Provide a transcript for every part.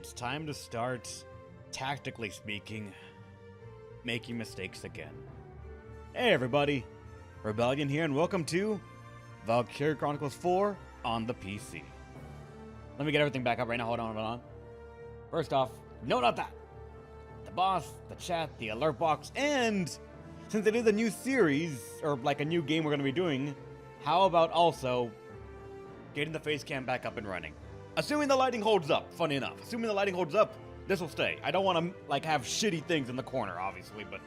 it's time to start, tactically speaking, making mistakes again. Hey everybody, Rebellion here, and welcome to Valkyria Chronicles 4 on the PC. Let me get everything back up right now, hold on. First off, no, not that. The boss, the chat, the alert box, and since it is a new series, or like a new game we're going to be doing, how about also getting the face cam back up and running? Assuming the lighting holds up, funny enough. Assuming the lighting holds up, this will stay. I don't want to, like, have shitty things in the corner, obviously, but...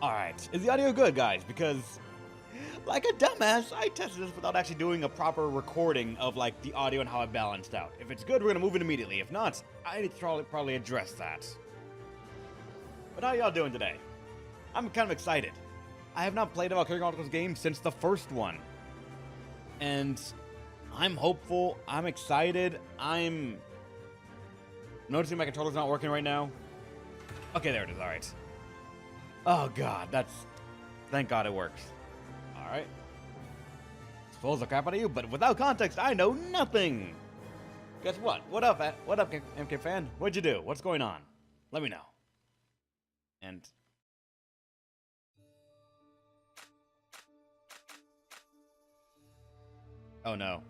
Alright, is the audio good, guys? Because, like a dumbass, I tested this without actually doing a proper recording of, like, the audio and how it balanced out. If it's good, we're gonna move it immediately. If not, I need to probably address that. But how y'all doing today? I'm kind of excited. I have not played a Valkyria Chronicles game since the first one. And I'm hopeful, I'm excited, I'm noticing my controller's not working right now. Okay, there it is, alright. Oh god, thank god it works. Alright. Suppose the crap out of you, but without context, I know nothing! Guess what? What up, MK fan? What'd you do? What's going on? Let me know. And... oh no.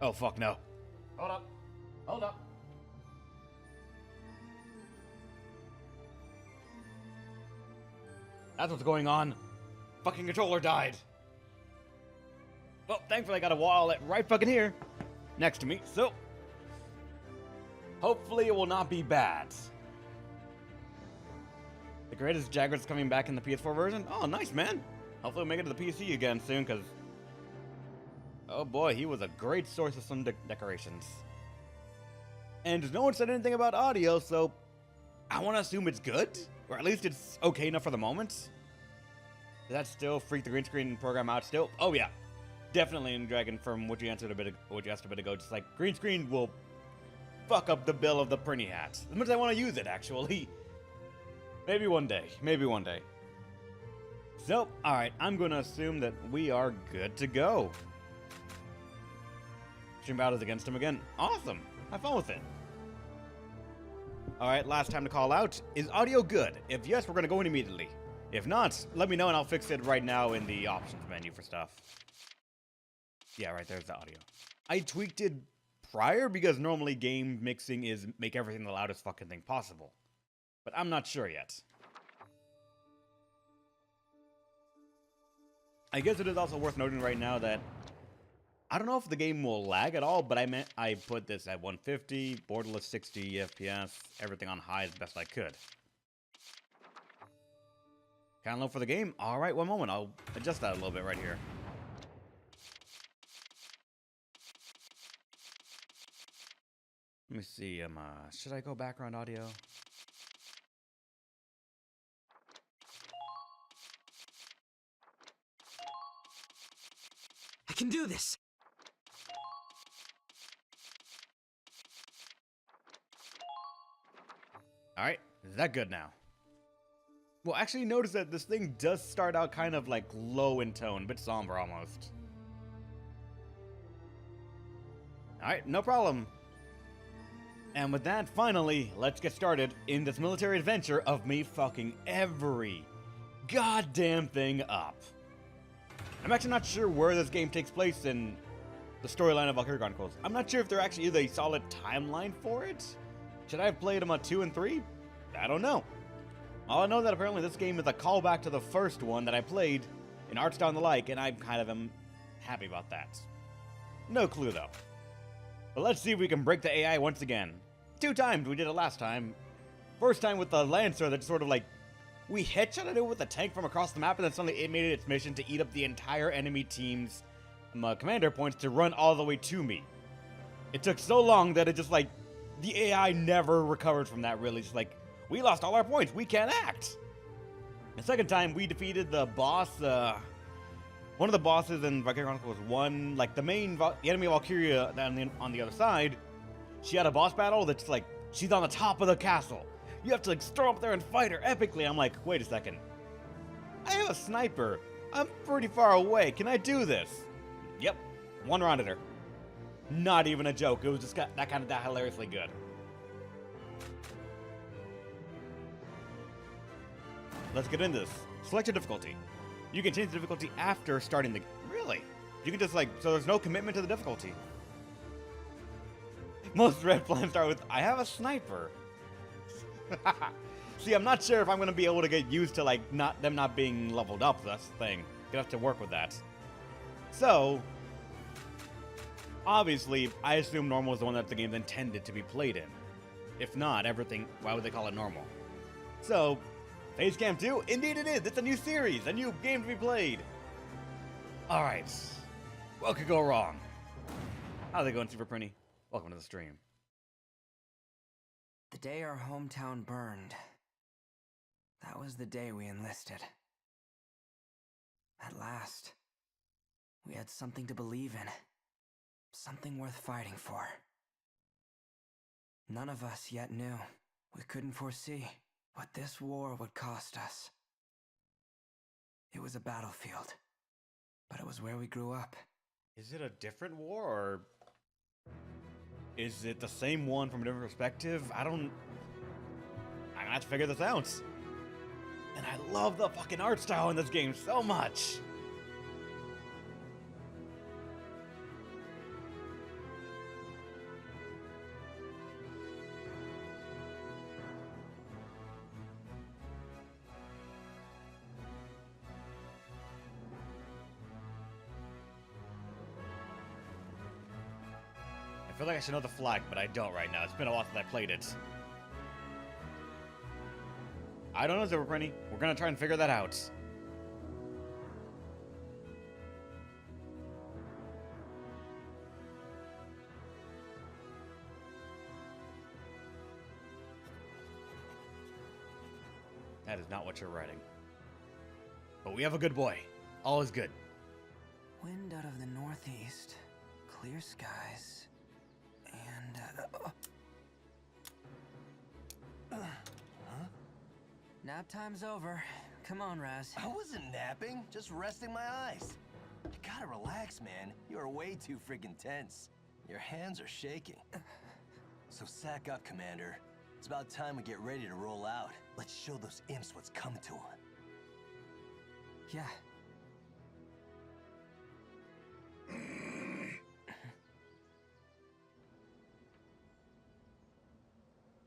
Oh fuck no. Hold up. Hold up. That's what's going on. Fucking controller died. Well, thankfully I got a wallet right fucking here. Next to me, so... hopefully it will not be bad. The greatest Jaguar's coming back in the PS4 version? Oh, nice, man. Hopefully we'll make it to the PC again soon, because... oh boy, he was a great source of some decorations. And no one said anything about audio, so I want to assume it's good, or at least it's okay enough for the moment. Is that still freak the green screen program out still? Oh yeah, definitely in Dragon. From what you answered what you asked a bit ago, just like green screen will fuck up the bill of the printy hat. As much as I want to use it, actually. Maybe one day. Maybe one day. So, all right, I'm gonna assume that we are good to go. Stream battles against him again. Awesome. Have fun with it. Alright, last time to call out. Is audio good? If yes, we're going to go in immediately. If not, let me know and I'll fix it right now in the options menu for stuff. Yeah, right there's the audio. I tweaked it prior because normally game mixing is make everything the loudest fucking thing possible. But I'm not sure yet. I guess it is also worth noting right now that I don't know if the game will lag at all, but I put this at 150, borderless 60 FPS, everything on high as best I could. Kind of low for the game? Alright, one moment, I'll adjust that a little bit right here. Let me see, should I go background audio? I can do this! Alright, is that good now? Well, actually notice that this thing does start out kind of like low in tone, a bit somber almost. Alright, no problem. And with that, finally, let's get started in this military adventure of me fucking every goddamn thing up. I'm actually not sure where this game takes place in the storyline of Valkyria Chronicles. I'm not sure if there actually is a solid timeline for it. Should I have played them on 2 and 3? I don't know. All I know that apparently this game is a callback to the first one that I played in art style and the like, and I kind of am happy about that. No clue though. But let's see if we can break the AI once again. 2 times, we did it last time. First time with the Lancer that sort of like, we headshotted it with a tank from across the map, and then suddenly it made it its mission to eat up the entire enemy team's commander points to run all the way to me. It took so long that it just like, the AI never recovered from that, really. It's like, we lost all our points, we can't act. The second time, we defeated the boss, one of the bosses in Valkyria Chronicles 1, like the enemy Valkyria on the other side. She had a boss battle that's like, she's on the top of the castle. You have to like storm up there and fight her epically. I'm like, wait a second. I have a sniper. I'm pretty far away. Can I do this? Yep. One round at her. Not even a joke. It was just that kind of that hilariously good. Let's get into this. Select your difficulty. You can change the difficulty after starting the... Really? You can just like... So there's no commitment to the difficulty. Most red plans start with, I have a sniper. See, I'm not sure if I'm going to be able to get used to like them not being leveled up. That's the thing. Gonna have to work with that. So... Obviously, I assume normal is the one that the game's intended to be played in. If not, everything, why would they call it normal? So, Phase Camp 2? Indeed it is! It's a new series, a new game to be played! Alright. What could go wrong? How's it going, Super Prinny? Welcome to the stream. The day our hometown burned, that was the day we enlisted. At last, we had something to believe in. Something worth fighting for. None of us yet knew. We couldn't foresee what this war would cost us. It was a battlefield, but it was where we grew up. Is it a different war, or is it the same one from a different perspective? I'm gonna have to figure this out. And I love the fucking art style in this game so much. I feel like I should know the flag, but I don't right now. It's been a while since I played it. I don't know, Super Prinny. We're gonna try and figure that out. That is not what you're writing. But we have a good boy. All is good. Wind out of the northeast, clear skies, and nap time's over. Come on, Raz. I wasn't napping, just resting my eyes. You gotta relax, man. You are way too freaking tense. Your hands are shaking. So sack up, Commander. It's about time we get ready to roll out. Let's show those imps what's coming to them. Yeah.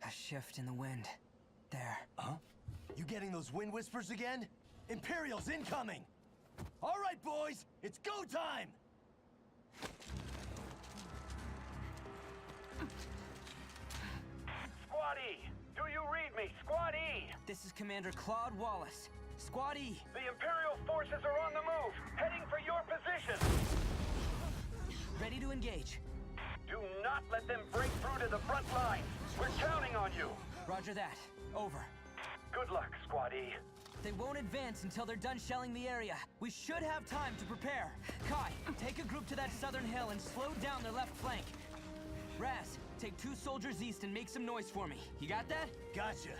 A shift in the wind. There. Huh? You getting those wind whispers again? Imperials incoming! All right, boys, it's go time! Squad E, do you read me? Squad E! This is Commander Claude Wallace. Squad E. The Imperial forces are on the move, heading for your position! Ready to engage. Do not let them break through to the front line. We're counting on you. Roger that. Over. Good luck, Squad E. They won't advance until they're done shelling the area. We should have time to prepare. Kai, take a group to that southern hill and slow down their left flank. Raz, take 2 soldiers east and make some noise for me. You got that? Gotcha.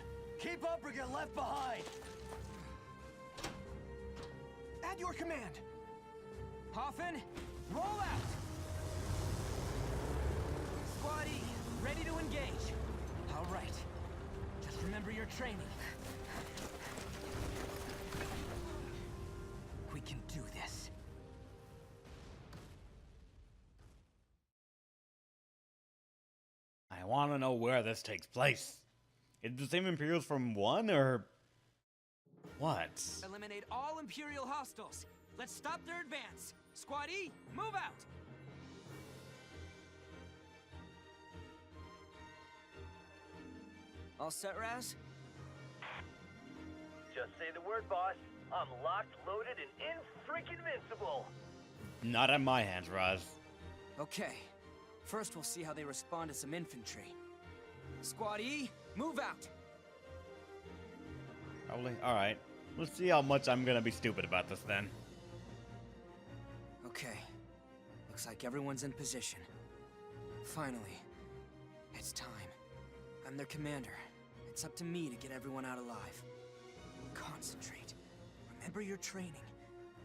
Keep up or get left behind. At your command. Hoffman, roll out! Squad E, ready to engage. All right. Just remember your training. We can do this. I want to know where this takes place. Is it the same Imperials from 1, or what? Eliminate all Imperial hostiles. Let's stop their advance. Squad E, move out! All set, Raz? Just say the word, boss. I'm locked, loaded, and in-freaking-vincible. Not at my hands, Raz. Okay. First, we'll see how they respond to some infantry. Squad E, move out! Probably. Alright. Let's see how much I'm gonna be stupid about this then. Okay. Looks like everyone's in position. Finally. It's time. I'm their commander. It's up to me to get everyone out alive. Concentrate. Remember your training.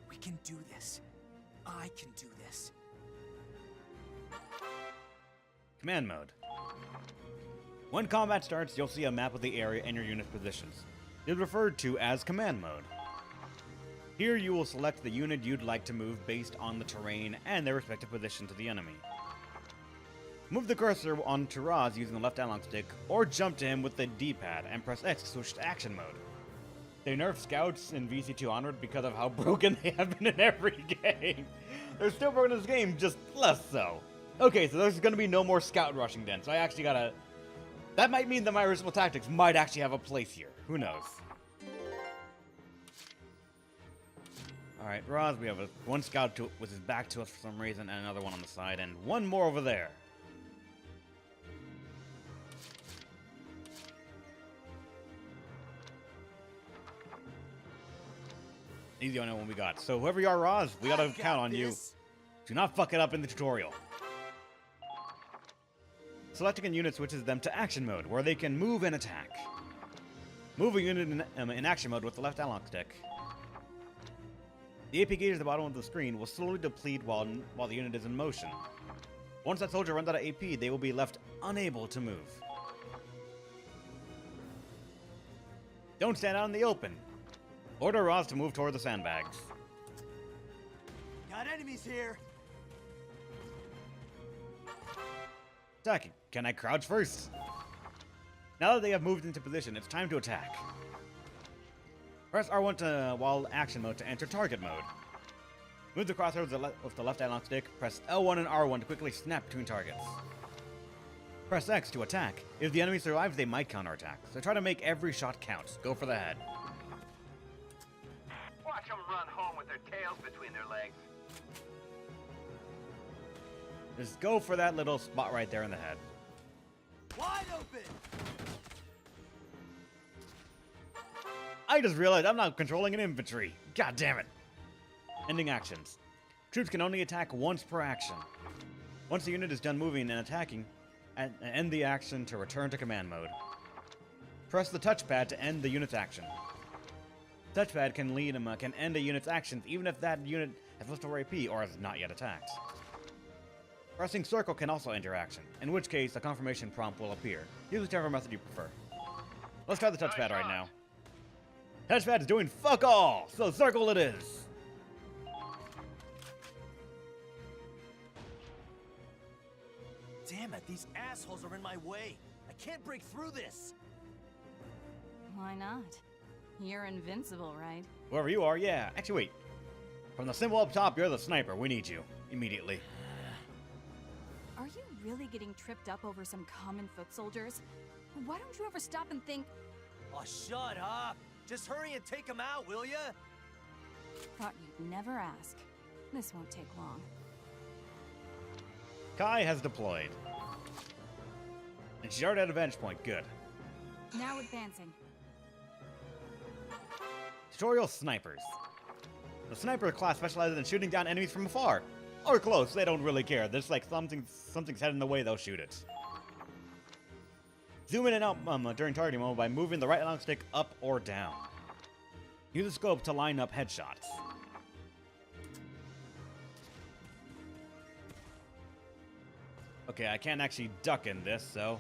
We can do this. I can do this. Command mode. When combat starts, you'll see a map of the area and your unit's positions. It is referred to as command mode. Here you will select the unit you'd like to move based on the terrain and their respective position to the enemy. Move the cursor onto Raz using the left analog stick, or jump to him with the D-pad and press X to switch to action mode. They nerfed scouts in VC2 onward because of how broken they have been in every game. They're still broken in this game, just less so. Okay, so there's gonna be no more scout rushing then, so I actually gotta... That might mean that my original tactics might actually have a place here. Who knows? Alright, Raz, we have one scout with his back to us for some reason, and another one on the side, and one more over there. He's the only one we got. So whoever you are, Raz, we gotta count on you. Do not fuck it up in the tutorial. Selecting a unit switches them to action mode, where they can move and attack. Move a unit in action mode with the left analog stick. The AP gauge at the bottom of the screen will slowly deplete while the unit is in motion. Once that soldier runs out of AP, they will be left unable to move. Don't stand out in the open. Order Raz to move toward the sandbags. Got enemies here. Attacking. Can I crouch first? Now that they have moved into position, it's time to attack. Press R1 while action mode to enter target mode. Move the crosshair with the left analog stick. Press L1 and R1 to quickly snap between targets. Press X to attack. If the enemy survives, they might counterattack. So try to make every shot count. Go for the head. Watch them run home with their tails between their legs. Just go for that little spot right there in the head. Wide open. I just realized I'm not controlling an infantry. God damn it. Ending actions. Troops can only attack once per action. Once the unit is done moving and attacking, end the action to return to command mode. Press the touchpad to end the unit's action. Touchpad can end a unit's actions even if that unit has leftover AP or has not yet attacked. Pressing circle can also end your action, in which case a confirmation prompt will appear. Use whichever method you prefer. Let's try the touchpad right now. Touchpad is doing fuck all, so circle it is. Damn it, these assholes are in my way. I can't break through this. Why not? You're invincible, right? Whoever you are, yeah. Actually, wait. From the symbol up top, you're the sniper. We need you. Immediately. Are you really getting tripped up over some common foot soldiers? Why don't you ever stop and think, Oh, shut up. Just hurry and take them out, will ya? thought you'd never ask. This won't take long. Kai has deployed. And she's already at a vantage point. Good. Now advancing. Tutorial Snipers. The sniper class specializes in shooting down enemies from afar. Or close, they don't really care. There's like something's heading the way, they'll shoot it. Zoom in and out during targeting mode by moving the right analog stick up or down. Use the scope to line up headshots. Okay, I can't actually duck in this, so...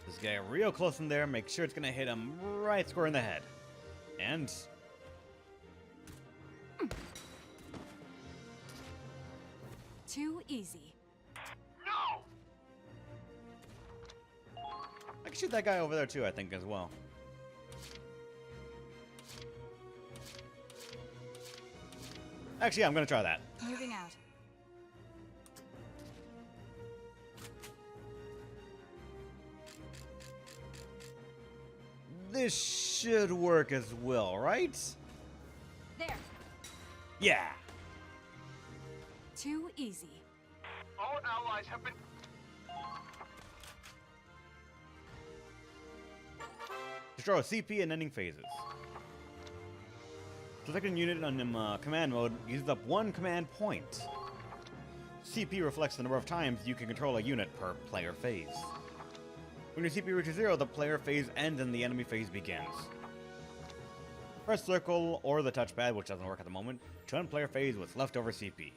Just get real close in there, make sure it's gonna hit him right square in the head. And... Too easy. No! I can shoot that guy over there too, I think, as well. Actually, yeah, I'm gonna try that. Moving out. This should work as well, right? There. Yeah. Too easy. All allies have been... Destroy CP and ending phases. Selecting unit on command mode uses up 1 command point. CP reflects the number of times you can control a unit per player phase. When your CP reaches 0, the player phase ends and the enemy phase begins. Press circle or the touchpad, which doesn't work at the moment, to end player phase with leftover CP.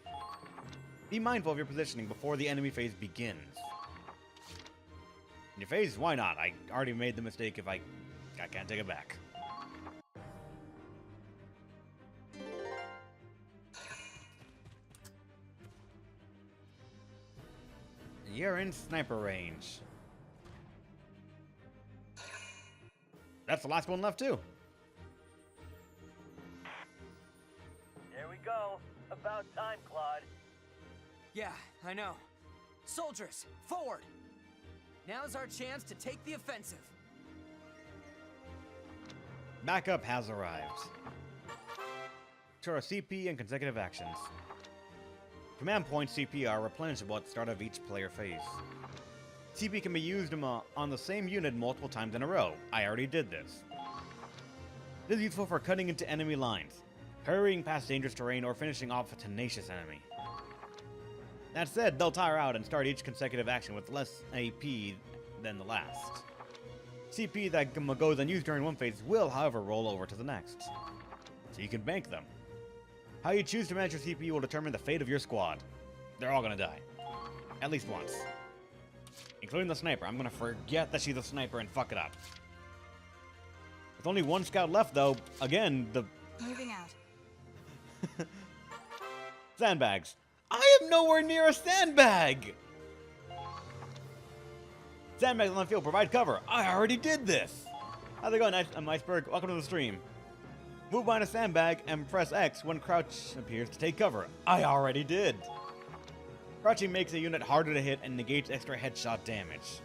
Be mindful of your positioning before the enemy phase begins. In your phase? Why not? I already made the mistake if I can't take it back. You're in sniper range. That's the last one left too. There we go. About time, Claude. Yeah, I know. Soldiers, forward! Now's our chance to take the offensive. Backup has arrived. To our CP and consecutive actions. Command point CP are replenishable at the start of each player phase. CP can be used on the same unit multiple times in a row. I already did this. This is useful for cutting into enemy lines, hurrying past dangerous terrain, or finishing off a tenacious enemy. That said, they'll tire out and start each consecutive action with less AP than the last. CP that goes unused during one phase will, however, roll over to the next. So you can bank them. How you choose to manage your CP will determine the fate of your squad. They're all gonna die. At least once. Including the sniper. I'm gonna forget that she's a sniper and fuck it up. With only one scout left, though, again, the... Moving out. Sandbags. I am nowhere near a sandbag! Sandbags on the field, provide cover. I already did this! How's it going, Iceberg? Welcome to the stream. Move behind a sandbag and press X when crouch appears to take cover. I already did. Crouching makes a unit harder to hit and negates extra headshot damage.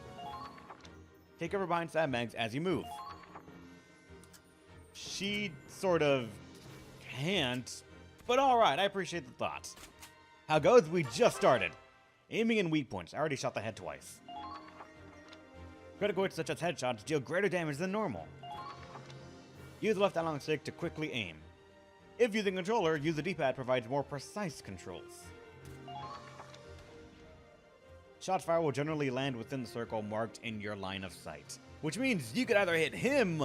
Take cover behind sandbags as you move. She sort of can't, but alright, I appreciate the thought. How goes? We just started. Aiming in weak points. I already shot the head twice. Critical hits such as headshots deal greater damage than normal. Use the left analog stick to quickly aim. If using a controller, use the D-pad provides more precise controls. Shots fired will generally land within the circle marked in your line of sight, which means you could either hit him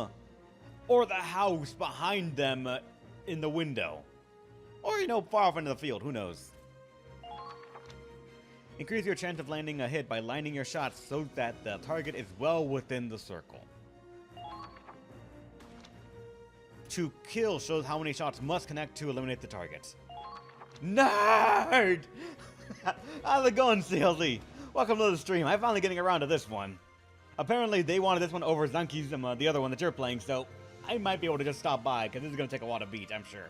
or the house behind them in the window. Or, you know, far off into the field, who knows. Increase your chance of landing a hit by lining your shots so that the target is well within the circle. To kill shows how many shots must connect to eliminate the target. Nerd! How's it going, CLZ? Welcome to the stream. I'm finally getting around to this one. Apparently, they wanted this one over Zanki's, the other one that you're playing, so I might be able to just stop by, because this is going to take a while to beat, I'm sure.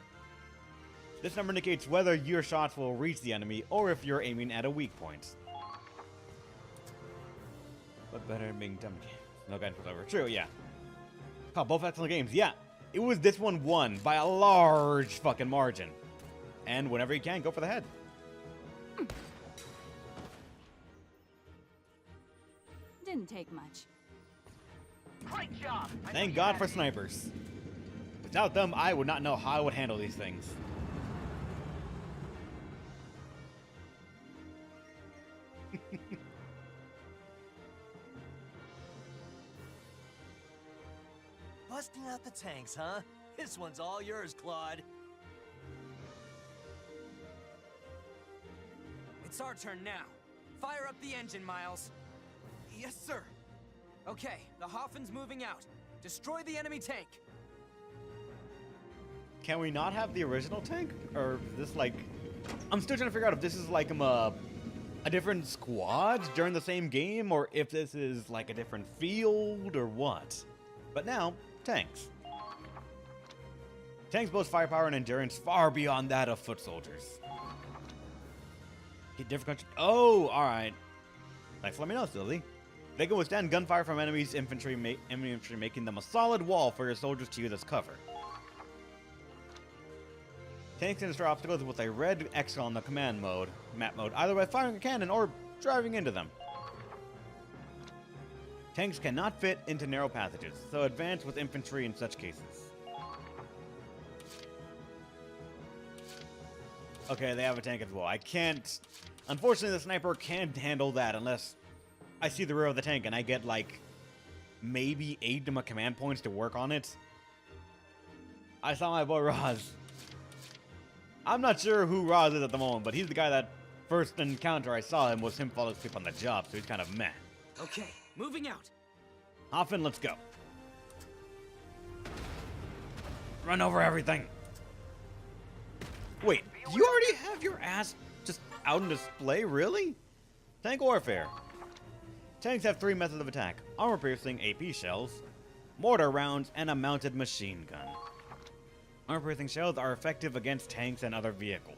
This number indicates whether your shots will reach the enemy, or if you're aiming at a weak point. But better than being dumb. No guidance whatsoever. True, yeah. Oh, both excellent games. Yeah, it was this one won by a large fucking margin. And whenever you can, go for the head. Didn't take much. Great job. Thank God for snipers. Without them, I would not know how I would handle these things. Busting out the tanks, huh? This one's all yours, Claude. It's our turn now. Fire up the engine, Miles. Yes, sir. Okay, the Hoffen's moving out. Destroy the enemy tank. Can we not have the original tank? Or is this like... I'm still trying to figure out if this is like a different squad during the same game, or if this is like a different field, or what. But now, tanks. Tanks boast firepower and endurance far beyond that of foot soldiers. Get different country. Oh, alright. Thanks for letting me know, Sylvie. They can withstand gunfire from enemies, infantry, making them a solid wall for your soldiers to use as cover. Tanks can destroy obstacles with a red X on the command mode, map mode, either by firing a cannon or driving into them. Tanks cannot fit into narrow passages, so advance with infantry in such cases. Okay, they have a tank as well. I can't... Unfortunately, the sniper can't handle that unless I see the rear of the tank and I get, like, maybe 8 of my command points to work on it. I saw my boy Roz. I'm not sure who Roz is at the moment, but he's the guy that First encounter I saw him was him falling asleep on the job, so he's kind of meh. Okay, moving out. Hoffman, let's go. Run over everything. Wait, you already have your ass just out on display, really? Tank warfare. Tanks have 3 methods of attack: armor-piercing AP shells, mortar rounds, and a mounted machine gun. Armor-piercing shells are effective against tanks and other vehicles.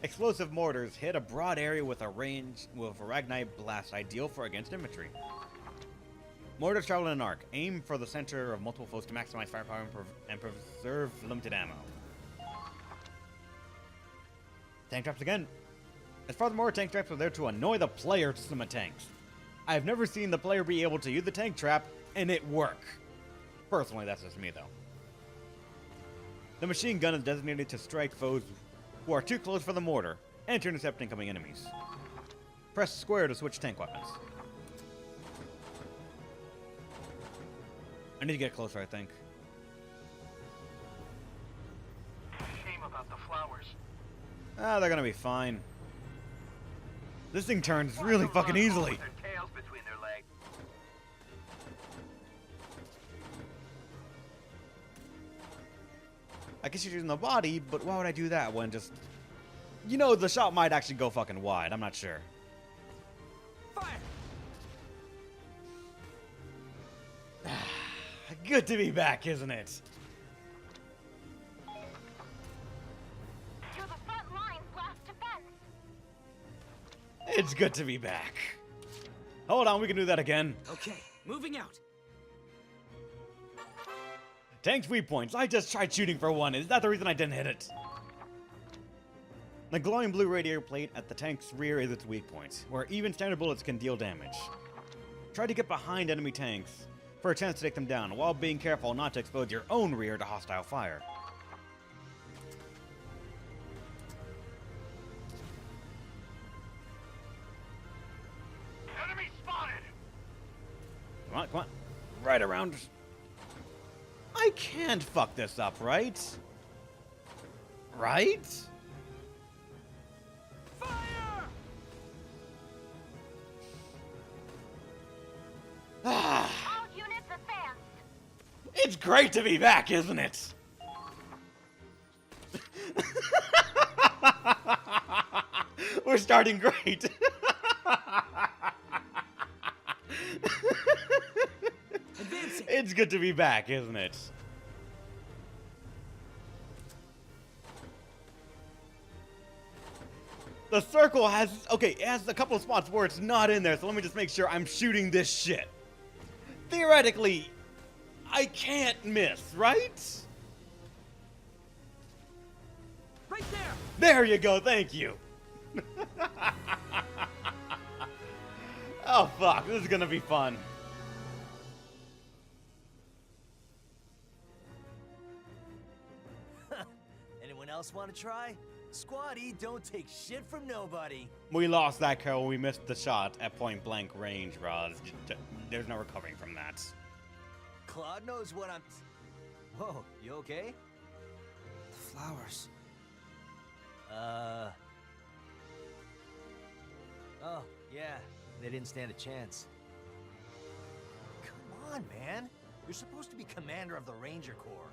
Explosive mortars hit a broad area with a Ragnite blast, ideal for against infantry. Mortars travel in an arc. Aim for the center of multiple foes to maximize firepower and preserve limited ammo. Tank traps again. As furthermore, tank traps are there to annoy the player system of tanks. I've never seen the player be able to use the tank trap and it work. Personally, that's just me though. The machine gun is designated to strike foes who are too close for the mortar and to intercept incoming enemies. Press square to switch tank weapons. I need to get closer, I think. Shame about the flowers. Ah, they're gonna be fine. This thing turns really fucking easily. With their tails between their legs. I guess you're using the body, but why would I do that when just... You know, the shot might actually go fucking wide. I'm not sure. Fire! Good to be back, isn't it? You're the front line's last defense. It's good to be back. Hold on, we can do that again. Okay, moving out. Tank's weak points. I just tried shooting for one. Is that the reason I didn't hit it? The glowing blue radiator plate at the tank's rear is its weak point, where even standard bullets can deal damage. Try to get behind enemy tanks for a chance to take them down, while being careful not to expose your own rear to hostile fire. Enemy spotted! Come on, come on. Right around. I can't fuck this up, right? Right? Fire! Ah, All units advance. it's great to be back, isn't it? We're starting great. Advancing. It's good to be back, isn't it? The circle has, okay, it has a couple of spots where it's not in there, so let me just make sure I'm shooting this shit. Theoretically, I can't miss, right? Right there! There you go, thank you. Oh fuck, this is gonna be fun. Anyone else want to try? Squatty, don't take shit from nobody. We lost that kill when we missed the shot at point blank range, Roz. There's no recovering from that. Claude knows what I'm... Whoa, you okay? The flowers. Oh, yeah, they didn't stand a chance. Come on, man. You're supposed to be commander of the Ranger Corps.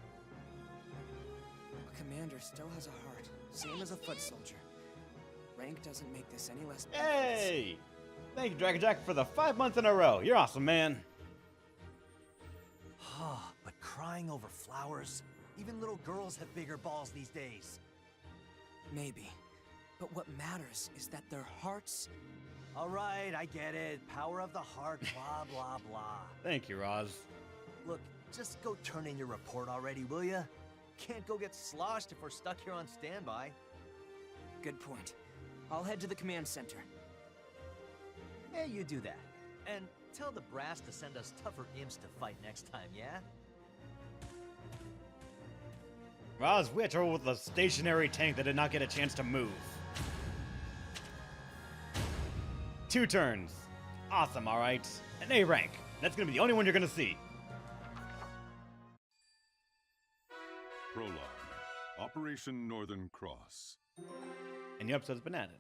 A commander still has a heart, same as a foot soldier. Rank doesn't make this any less... Hey! Thank you, Dragon Jack, for the 5 months in a row. You're awesome, man. But crying over flowers? Even little girls have bigger balls these days. Maybe. But what matters is that their hearts... All right, I get it. Power of the heart, blah, blah, blah. Thank you, Roz. Look, just go turn in your report already, will ya? Can't go get sloshed if we're stuck here on standby. Good point. I'll head to the command center. Yeah, you do that. And tell the brass to send us tougher imps to fight next time, yeah? Roz, we had trouble with a stationary tank that did not get a chance to move. 2 turns. Awesome, alright. An A rank. That's gonna be the only one you're gonna see. Prologue. Operation Northern Cross. A new episode's been added.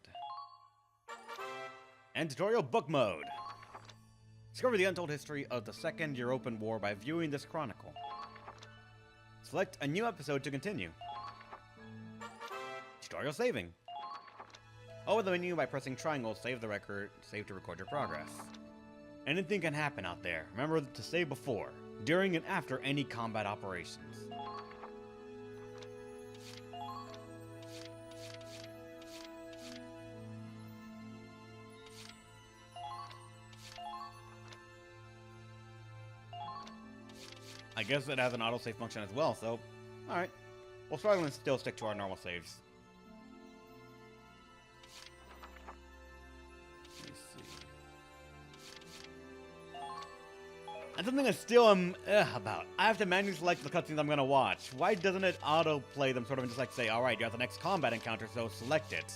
And tutorial book mode. Discover the untold history of the Second European War by viewing this chronicle. Select a new episode to continue. Tutorial saving. Over the menu by pressing triangle, save to record your progress. Anything can happen out there. Remember to save before, during, and after any combat operations. I guess it has an autosave function as well, so alright. We'll struggle and still stick to our normal saves. Let's see. And something I still am about. I have to manually select the cutscenes I'm gonna watch. Why doesn't it autoplay them sort of and just like say, alright, you have the next combat encounter, so select it.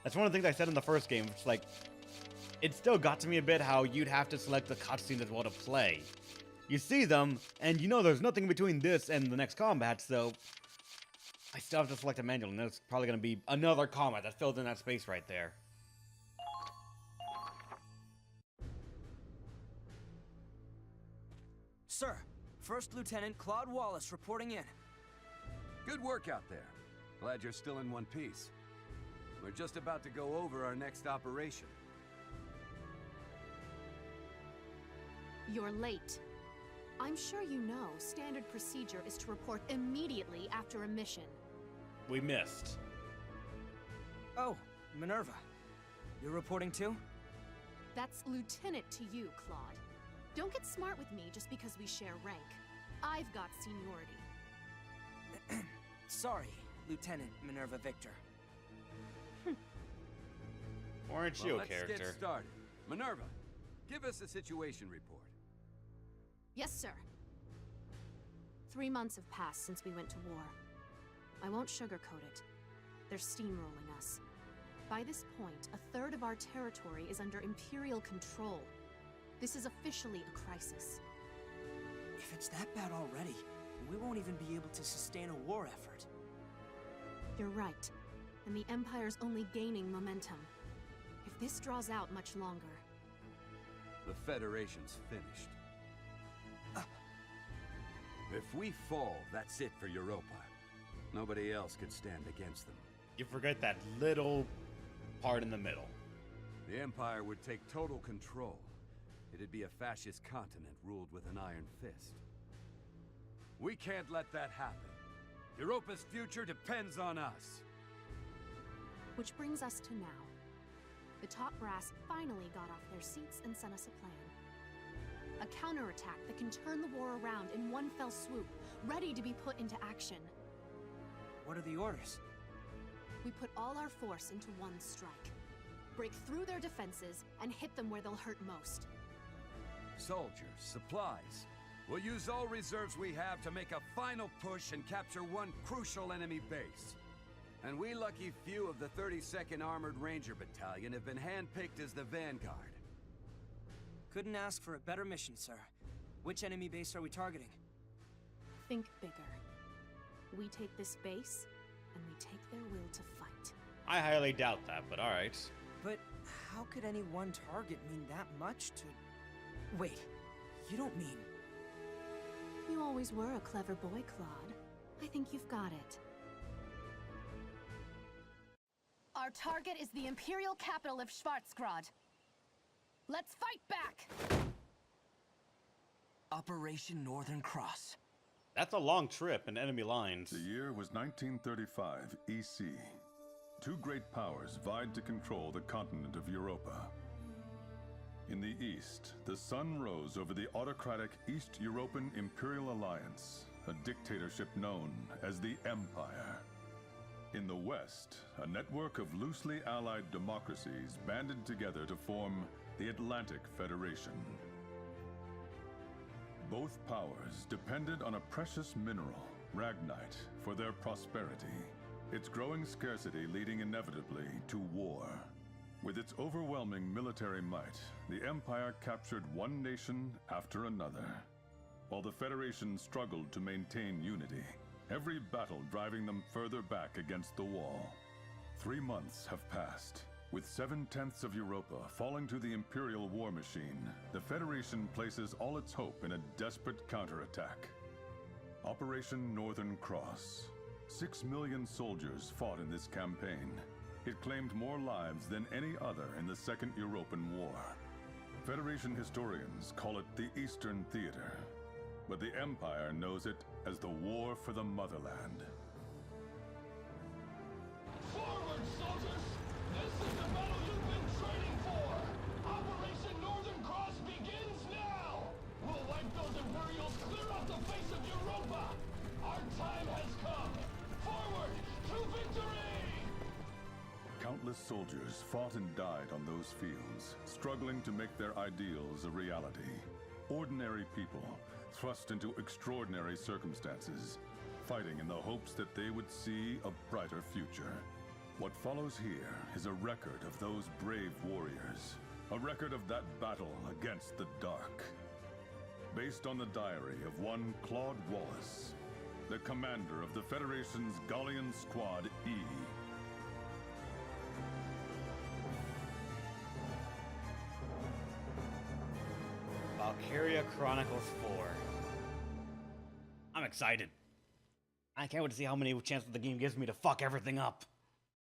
That's one of the things I said in the first game, which like, it still got to me a bit how you'd have to select the cutscenes as well to play. You see them, and you know there's nothing between this and the next combat, so I still have to select a manual, and there's probably going to be another combat that fills in that space right there. Sir, First Lieutenant Claude Wallace reporting in. Good work out there. Glad you're still in one piece. We're just about to go over our next operation. You're late. I'm sure you know standard procedure is to report immediately after a mission. We missed. Oh, Minerva. You're reporting too? That's lieutenant to you, Claude. Don't get smart with me just because we share rank. I've got seniority. Sorry, Lieutenant Minerva Victor. Aren't you a Let's character? get started. Minerva, give us a situation report. Yes, sir. 3 months have passed since we went to war. I won't sugarcoat it. They're steamrolling us. By this point, a third of our territory is under Imperial control. This is officially a crisis. If it's that bad already, we won't even be able to sustain a war effort. You're right, and the Empire's only gaining momentum. If this draws out much longer... The Federation's finished. If we fall, that's it for Europa. Nobody else could stand against them. You forget that little part in the middle. The Empire would take total control. It'd be a fascist continent ruled with an iron fist. We can't let that happen. Europa's future depends on us. Which brings us to now. The top brass finally got off their seats and sent us a plan. A counterattack that can turn the war around in one fell swoop, ready to be put into action. What are the orders? We put all our force into one strike. Break through their defenses and hit them where they'll hurt most. Soldiers, supplies. We'll use all reserves we have to make a final push and capture one crucial enemy base. And we lucky few of the 32nd Armored Ranger Battalion have been handpicked as the vanguard. Couldn't ask for a better mission, sir. Which enemy base are we targeting? Think bigger. We take this base, and we take their will to fight. I highly doubt that, but alright. But how could any one target mean that much to... Wait, you don't mean... You always were a clever boy, Claude. I think you've got it. Our target is the Imperial capital of Schwarzgrad. Let's fight back! Operation Northern Cross. That's a long trip in enemy lines. The year was 1935 EC. Two great powers vied to control the continent of Europa. In the east, the sun rose over the autocratic East European Imperial Alliance, a dictatorship known as the Empire. In the west, a network of loosely allied democracies banded together to form the Atlantic Federation. Both powers depended on a precious mineral, Ragnite, for their prosperity, its growing scarcity leading inevitably to war. With its overwhelming military might, the Empire captured one nation after another, while the Federation struggled to maintain unity, every battle driving them further back against the wall. 3 months have passed. With 7/10 of Europa falling to the Imperial war machine, the Federation places all its hope in a desperate counterattack. Operation Northern Cross. 6 million soldiers fought in this campaign. It claimed more lives than any other in the Second European War. Federation historians call it the Eastern Theater, but the Empire knows it as the War for the Motherland. Forward, soldiers! This is the battle you've been training for! Operation Northern Cross begins now! We'll wipe those Imperials clear off the face of Europa! Our time has come! Forward to victory! Countless soldiers fought and died on those fields, struggling to make their ideals a reality. Ordinary people, thrust into extraordinary circumstances, fighting in the hopes that they would see a brighter future. What follows here is a record of those brave warriors, a record of that battle against the dark. Based on the diary of one Claude Wallace, the commander of the Federation's Galleon Squad E. Valkyria Chronicles 4. I'm excited. I can't wait to see how many chances the game gives me to fuck everything up.